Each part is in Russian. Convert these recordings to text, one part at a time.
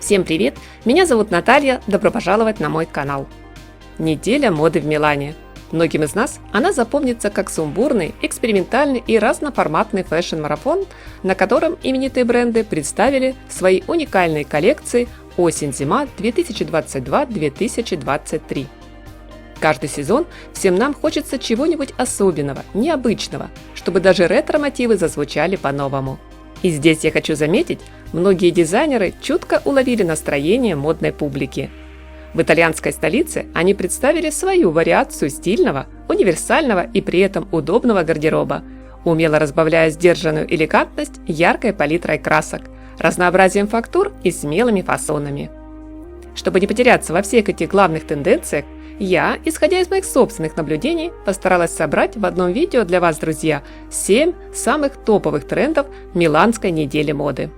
Всем привет! Меня зовут Наталья, добро пожаловать на мой канал. Неделя моды в Милане. Многим из нас она запомнится как сумбурный, экспериментальный и разноформатный фэшн-марафон, на котором именитые бренды представили свои уникальные коллекции осень-зима 2022-2023. Каждый сезон всем нам хочется чего-нибудь особенного, необычного, чтобы даже ретро-мотивы зазвучали по-новому. И здесь я хочу заметить, многие дизайнеры чутко уловили настроение модной публики. В итальянской столице они представили свою вариацию стильного, универсального и при этом удобного гардероба, умело разбавляя сдержанную элегантность яркой палитрой красок, разнообразием фактур и смелыми фасонами. Чтобы не потеряться во всех этих главных тенденциях, я, исходя из моих собственных наблюдений, постаралась собрать в одном видео для вас, друзья, 7 самых топовых трендов Миланской недели моды.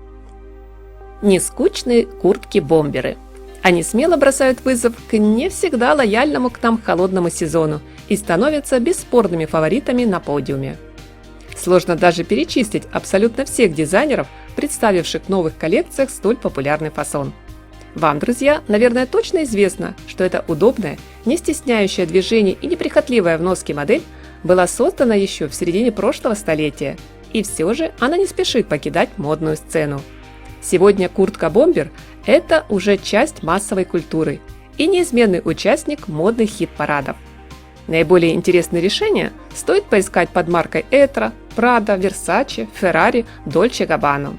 Нескучные куртки-бомберы. Они смело бросают вызов к не всегда лояльному к нам холодному сезону и становятся бесспорными фаворитами на подиуме. Сложно даже перечислить абсолютно всех дизайнеров, представивших в новых коллекциях столь популярный фасон. Вам, друзья, наверное, точно известно, что эта удобная, не стесняющая движений и неприхотливая в носке модель была создана еще в середине прошлого столетия, и все же она не спешит покидать модную сцену. Сегодня куртка-бомбер – это уже часть массовой культуры и неизменный участник модных хит-парадов. Наиболее интересные решения стоит поискать под маркой Etro, Prada, Versace, Ferrari, Dolce & Gabbana.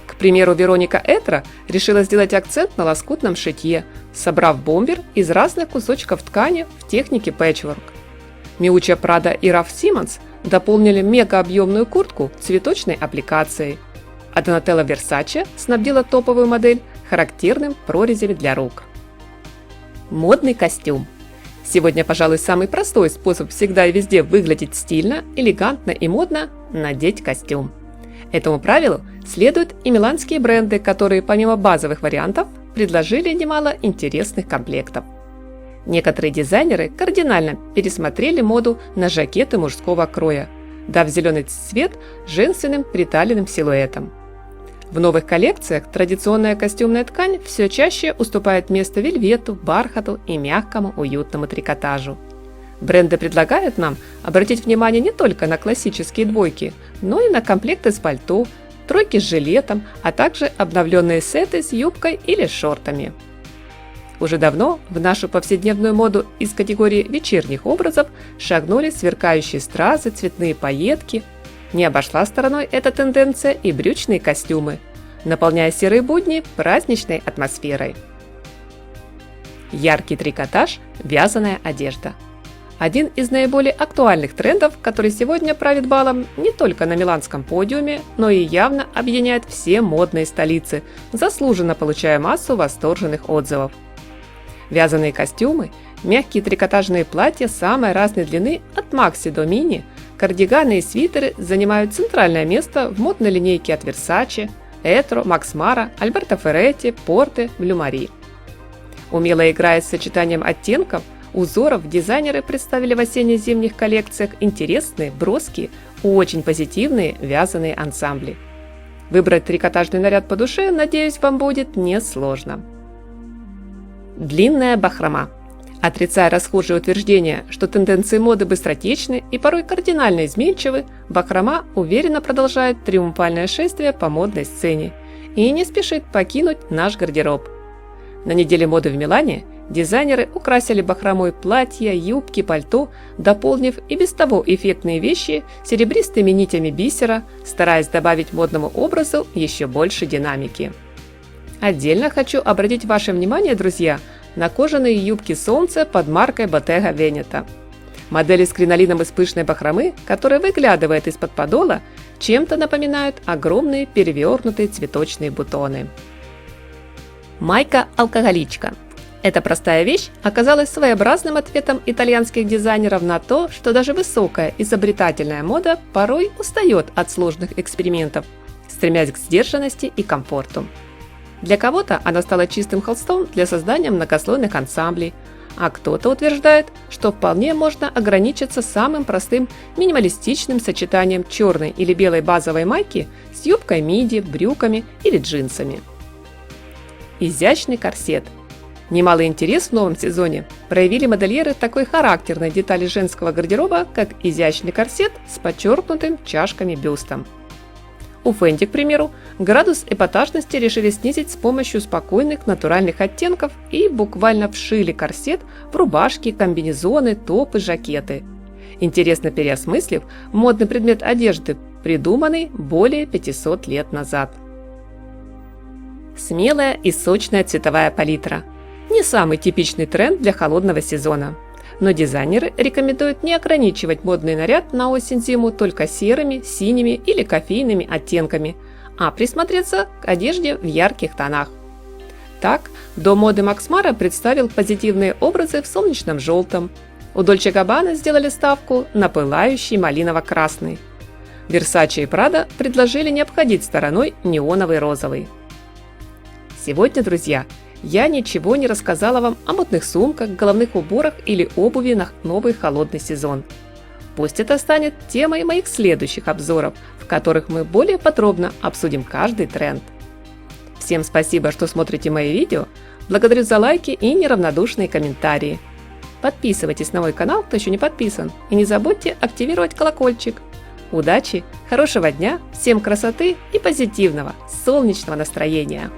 К примеру, Вероника Этро решила сделать акцент на лоскутном шитье, собрав бомбер из разных кусочков ткани в технике пэтчворк. Миуччо Прада и Раф Симмонс дополнили мегаобъемную куртку цветочной аппликацией, а Донателло Версаче снабдила топовую модель характерным прорезями для рук. Модный костюм. Сегодня, пожалуй, самый простой способ всегда и везде выглядеть стильно, элегантно и модно – надеть костюм. Этому правилу следуют и миланские бренды, которые помимо базовых вариантов предложили немало интересных комплектов. Некоторые дизайнеры кардинально пересмотрели моду на жакеты мужского кроя, дав зеленый цвет женственным приталенным силуэтам. В новых коллекциях традиционная костюмная ткань все чаще уступает место вельвету, бархату и мягкому уютному трикотажу. Бренды предлагают нам обратить внимание не только на классические двойки, но и на комплекты с пальто, тройки с жилетом, а также обновленные сеты с юбкой или шортами. Уже давно в нашу повседневную моду из категории вечерних образов шагнули сверкающие стразы, цветные пайетки. Не обошла стороной эта тенденция и брючные костюмы, наполняя серые будни праздничной атмосферой. Яркий трикотаж, вязаная одежда. Один из наиболее актуальных трендов, который сегодня правит балом не только на миланском подиуме, но и явно объединяет все модные столицы, заслуженно получая массу восторженных отзывов. Вязаные костюмы, мягкие трикотажные платья самой разной длины от макси до мини, кардиганы и свитеры занимают центральное место в модной линейке от Versace, Etro, Max Mara, Alberto Ferretti, Porte, Bleu Marie. Умело играя с сочетанием оттенков, узоров, дизайнеры представили в осенне-зимних коллекциях интересные, броские, очень позитивные вязаные ансамбли. Выбрать трикотажный наряд по душе, надеюсь, вам будет несложно. Длинная бахрома. Отрицая расхожие утверждения, что тенденции моды быстротечны и порой кардинально изменчивы, бахрома уверенно продолжает триумфальное шествие по модной сцене и не спешит покинуть наш гардероб. На неделе моды в Милане дизайнеры украсили бахромой платья, юбки, пальто, дополнив и без того эффектные вещи серебристыми нитями бисера, стараясь добавить модному образу еще больше динамики. Отдельно хочу обратить ваше внимание, друзья, на кожаные юбки солнца под маркой Bottega Veneta. Модели с кринолином из пышной бахромы, которая выглядывает из-под подола, чем-то напоминают огромные перевернутые цветочные бутоны. Майка-алкоголичка. Эта простая вещь оказалась своеобразным ответом итальянских дизайнеров на то, что даже высокая изобретательная мода порой устает от сложных экспериментов, стремясь к сдержанности и комфорту. Для кого-то она стала чистым холстом для создания многослойных ансамблей, а кто-то утверждает, что вполне можно ограничиться самым простым минималистичным сочетанием черной или белой базовой майки с юбкой миди, брюками или джинсами. изящный корсет. Немалый интерес в новом сезоне проявили модельеры такой характерной детали женского гардероба, как изящный корсет с подчеркнутым чашками бюстом. У Фенди, к примеру, градус эпатажности решили снизить с помощью спокойных натуральных оттенков и буквально вшили корсет в рубашки, комбинезоны, топы, жакеты. Интересно переосмыслив модный предмет одежды, придуманный более 500 лет назад. Смелая и сочная цветовая палитра. Не самый типичный тренд для холодного сезона. Но дизайнеры рекомендуют не ограничивать модный наряд на осень-зиму только серыми, синими или кофейными оттенками, а присмотреться к одежде в ярких тонах. Так, дом моды Max Mara представил позитивные образы в солнечном желтом. У Dolce Gabbana сделали ставку на пылающий малиново-красный. Versace и Prada предложили не обходить стороной неоновый розовый. Сегодня, друзья, я ничего не рассказала вам о модных сумках, головных уборах или обуви на новый холодный сезон. Пусть это станет темой моих следующих обзоров, в которых мы более подробно обсудим каждый тренд. Всем спасибо, что смотрите мои видео, благодарю за лайки и неравнодушные комментарии. Подписывайтесь на мой канал, кто еще не подписан, и не забудьте активировать колокольчик. Удачи, хорошего дня, всем красоты и позитивного, солнечного настроения!